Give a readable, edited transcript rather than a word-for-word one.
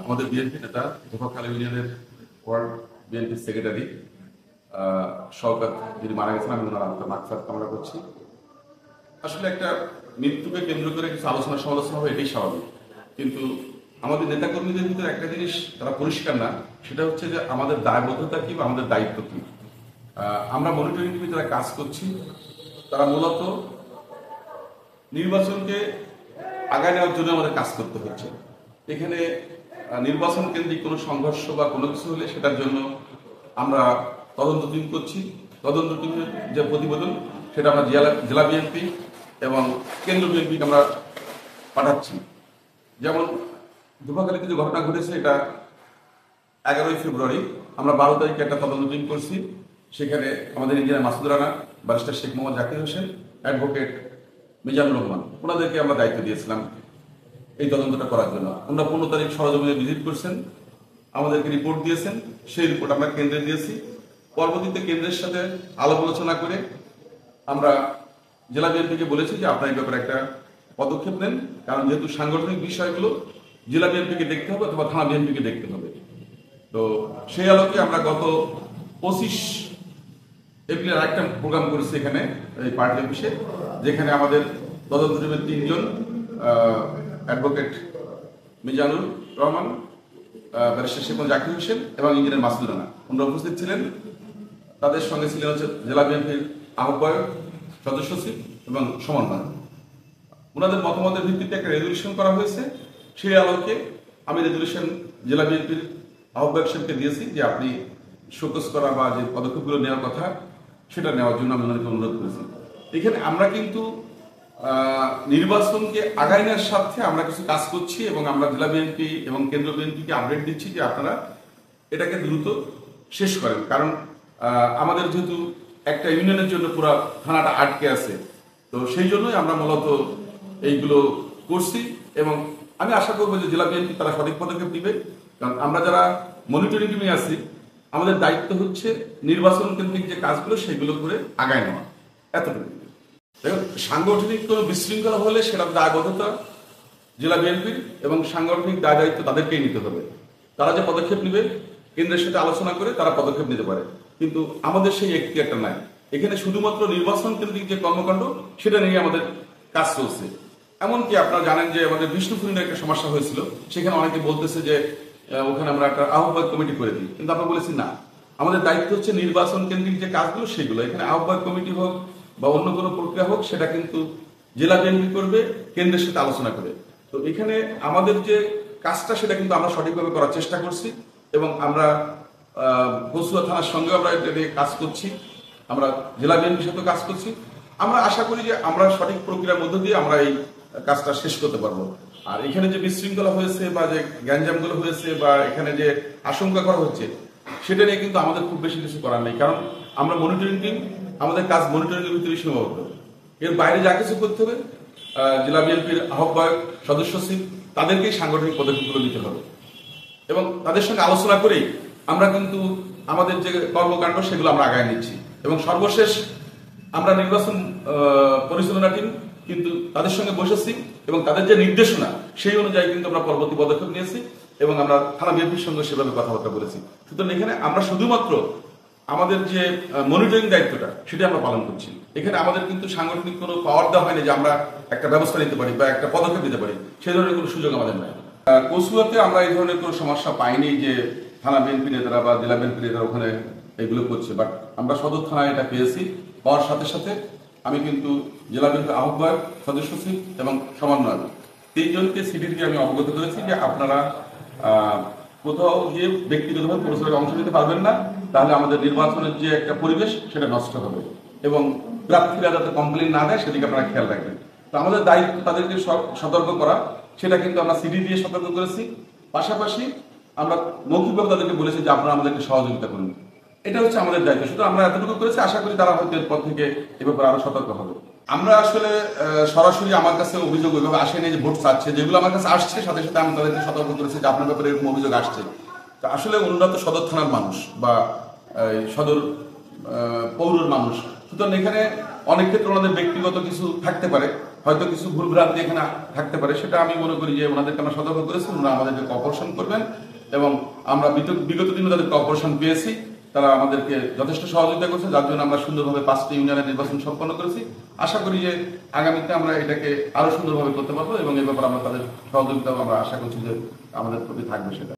আমাদের বিএনপি নেতা ধোপাখালী ইউনিয়নের ওয়ার্ড বিএনপি সেক্রেটারি শওকত যিনি মারা গেছেন, আমি ওনার আত্মার মাগফিরাত কামনা করছি। আসলে একটা মৃত্যুকে কেন্দ্র করে কিছু আলোচনা সমালোচনা হবে, এটাই স্বাভাবিক। কিন্তু আমাদের নেতাকর্মীদের ভিতরে একটা জিনিস তারা পরিষ্কার না, সেটা হচ্ছে যে আমাদের দায়বদ্ধতা কি বা আমাদের দায়িত্ব কি। আমরা মনিটরিং টিমে যারা কাজ করছি তারা মূলত নির্বাচনকে আগায় নেওয়ার জন্য আমাদের কাজ করতে হচ্ছে। এখানে নির্বাচন কেন্দ্রিক কোনো সংঘর্ষ বা কোনো কিছু হলে সেটার জন্য আমরা তদন্ত টিম করছি। তদন্ত টিমের যে প্রতিবেদন সেটা আমরা জেলা বিএনপি এবং কেন্দ্র বিএনপিকে আমরা পাঠাচ্ছি। যেমন ধোপাখালীতে যে ঘটনা ঘটেছে, এটা 11ই ফেব্রুয়ারি আমরা 12 তারিখে একটা তদন্ত টিম করছি। সেখানে আমাদের engineer Masud Rana, barrister Sheikh Mohammad Zakir Hossain, advocate Mizanur Rahman, ওনাদেরকে আমরা দায়িত্ব দিয়েছিলাম এই তদন্তটা করার জন্য। আমরা 15 তারিখ সরজমিনে ভিজিট করছেন, আমাদেরকে রিপোর্ট দিয়েছেন। সেই রিপোর্ট আমরা কেন্দ্রে দিয়েছি। পরবর্তীতে কেন্দ্রের সাথে আলাপ আলোচনা করে আমরা জেলা বিএনপিকে বলেছি যে আপনার এই ব্যাপারে একটা পদক্ষেপ নেন, কারণ যেহেতু সাংগঠনিক বিষয়গুলো জেলা বিএনপিকে দেখতে হবে অথবা থানা বিএনপিকে দেখতে হবে। তো সেই আলোকে আমরা গত 25 এপ্রিলের একটা প্রোগ্রাম করেছি এখানে এই পার্টি অফিসে, যেখানে আমাদের তদন্ত টিমের 3 জন অ্যাডভোকেট মিজানুর রহমান, ব্যারিস্টার শেখ মোহাম্মদ জাকির হোসেন এবং ইঞ্জিনিয়ার মাসুদ রানা ওনারা উপস্থিত ছিলেন। তাদের সঙ্গে ছিলেন হচ্ছে জেলা বিএনপির আহ্বায়ক, সদস্য সচিব এবং সমন্বয়ক। ওনাদের মতামতের ভিত্তিতে একটা রেজলিউশন করা হয়েছে। সেই আলোকে আমি রেজলিউশন জেলা বিএনপির আহ্বায়ক সাহেবকে দিয়েছি যে আপনি শোকজ করা বা যে পদক্ষেপগুলো নেওয়ার কথা সেটা নেওয়ার জন্য আমি ওনাদেরকে অনুরোধ করেছি। এখানে আমরা কিন্তু নির্বাচনকে আগায় নেওয়ার স্বার্থে আমরা কিছু কাজ করছি এবং আমরা জেলা বিএনপি এবং কেন্দ্র বিএনপিকে আপডেট দিচ্ছি যে আপনারা এটাকে দ্রুত শেষ করেন। কারণ আমাদের যেহেতু একটা ইউনিয়নের জন্য পুরো থানাটা আটকে আছে, তো সেই জন্যই আমরা মূলত এইগুলো করছি। এবং আমি আশা করবো যে জেলা বিএনপি তারা সঠিক পদক্ষেপ দিবে, কারণ আমরা যারা মনিটরিং টিমে আছি আমাদের দায়িত্ব হচ্ছে নির্বাচন কেন্দ্রিক যে কাজগুলো সেগুলো করে আগায় নেওয়া, এতটুকু। দেখুন, সাংগঠনিক কোনো বিশৃঙ্খলা হলে সেটার দায়বদ্ধতা জেলা বিএনপির এবং সাংগঠনিক দায় দায়িত্ব তাদেরকেই নিতে হবে। তারা যে পদক্ষেপ নেবে কেন্দ্রের সাথে আলোচনা করে তারা পদক্ষেপ নিতে পারে, কিন্তু আমাদের সেই এখতিয়ারটা নাই। এখানে শুধুমাত্র নির্বাচন কেন্দ্রিক যে কর্মকাণ্ড সেটা নিয়ে আমাদের কাজ চলছে। এমনকি আপনারা জানেন যে আমাদের বিষ্ণুপুরের একটা সমস্যা হয়েছিল, সেখানে অনেকে বলতেছে যে ওখানে আমরা একটা আহ্বায়ক কমিটি করে দিই, কিন্তু আমরা বলেছি না, আমাদের দায়িত্ব হচ্ছে নির্বাচন কেন্দ্রিক যে কাজগুলো সেগুলো। এখানে আহ্বায়ক কমিটি হোক বা অন্য কোনো প্রক্রিয়া হোক সেটা কিন্তু জেলা বিএনপি করবে কেন্দ্রের সাথে আলোচনা করে। তো এখানে আমাদের যে কাজটা সেটা কিন্তু আমরা সঠিকভাবে করার চেষ্টা করছি এবং আমরা কচুয়া থানার সঙ্গে আমরা এটা নিয়ে কাজ করছি, আমরা জেলা বিএনপির সাথে কাজ করছি। আমরা আশা করি যে আমরা সঠিক প্রক্রিয়ার মধ্য দিয়ে আমরা এই কাজটা শেষ করতে পারবো। আর এখানে যে বিশৃঙ্খলা হয়েছে বা যে গ্যাঞ্জামগুলো হয়েছে বা এখানে যে আশঙ্কা করা হচ্ছে সেটা নিয়ে কিন্তু আমাদের খুব বেশি কিছু করার নেই, কারণ আমরা মনিটরিং টিম, আমাদের কাজ মনিটরিংয়ের ভিতরে সীমাবদ্ধ। এর বাইরে যা কিছু করতে হবে জেলা বিএনপির আহ্বায়ক, সদস্য সচিব তাদেরকেই সাংগঠনিক পদক্ষেপগুলো নিতে হবে এবং তাদের সঙ্গে আলোচনা করেই আমরা কিন্তু আমাদের যে কর্মকাণ্ড সেগুলো আমরা আগায় নিচ্ছি। এবং সর্বশেষ আমরা নির্বাচন পরিচালনা টিম কিন্তু তাদের সঙ্গে বসেছি এবং তাদের যে নির্দেশনা সেই অনুযায়ী কিন্তু আমরা পরবর্তী পদক্ষেপ নিয়েছি এবং আমরা থানা বিএনপির সঙ্গে সেভাবে কথাবার্তা বলেছি। সুতরাং এখানে আমরা শুধুমাত্র আমাদের যে মনিটরিং দায়িত্বটা সেটা আমরা পালন করছি। এখানে আমাদের কিন্তু সাংগঠনিক কোনো পাওয়ার দেওয়া হয়নি যে আমরা একটা ব্যবস্থা নিতে পারি বা একটা পদক্ষেপ নিতে পারি, সেই ধরনের কোনো সুযোগ আমাদের নাই। কচুয়াতে আমরা এই ধরনের কোনো সমস্যা পাইনি যে থানা বিএনপি নেতারা বা জেলা বিএনপি নেতারা ওখানে এগুলো করছে, বাট আমরা সদর থানায় এটা পেয়েছি। পাওয়ার সাথে সাথে আমি কিন্তু জেলা বিএনপির আহ্বায়ক, সদস্য সচিব এবং সমন্বয়ক 3 জনকে সিটি থেকে আমি অবগত করেছি যে আপনারা কোথাও গিয়ে ব্যক্তিগতভাবে পরিচালনায় অংশ নিতে পারবেন না, তাহলে আমাদের নির্বাচনের যে একটা পরিবেশ সেটা নষ্ট হবে এবং প্রার্থীরা যাতে কমপ্লেন না দেয় সেদিকে আপনারা খেয়াল রাখবেন। তো আমাদের দায়িত্ব তাদেরকে সতর্ক করা, সেটা কিন্তু আমরা সিডি দিয়ে সতর্ক করেছি। পাশাপাশি আমরা মৌখিকভাবে তাদেরকে বলেছি যে আপনারা আমাদেরকে সহযোগিতা করুন, এটা হচ্ছে আমাদের দায়িত্ব। শুধু আমরা এতটুকু করেছি, আশা করি তারা হয়তো এরপর থেকে এ ব্যাপারে আরো সতর্ক হবে। আমরা আসলে সরাসরি আমার কাছে অভিযোগ ওইভাবে আসেনি যে ভোট চাচ্ছে, যেগুলো আমার কাছে আসছে সাথে সাথে আমি তাদেরকে সতর্ক করেছি যে আপনার ব্যাপারে এরকম অভিযোগ আসছে। তো আসলে উন্নত সদর থানার মানুষ বা সদর পৌরের মানুষ, সুতরাং এখানে অনেক ক্ষেত্রে ওনাদের ব্যক্তিগত কিছু থাকতে পারে, হয়তো কিছু ভুলভ্রান্তি এখানে থাকতে পারে, সেটা আমি মনে করি যে ওনাদেরকে আমরা সতর্ক করেছি, ওনারা আমাদেরকে কর্পোরেশন করবেন এবং আমরা বিগত দিনে তাদের কর্পোরেশন পেয়েছি, তারা আমাদেরকে যথেষ্ট সহযোগিতা করছে, যার জন্য আমরা সুন্দরভাবে 5টি ইউনিয়নের নির্বাচন সম্পন্ন করেছি। আশা করি যে আগামীতে আমরা এটাকে আরো সুন্দরভাবে করতে পারবো এবং এই ব্যাপারে আমরা তাদের সহযোগিতাও আমরা আশা করছি যে আমাদের প্রতি থাকবে সেটা।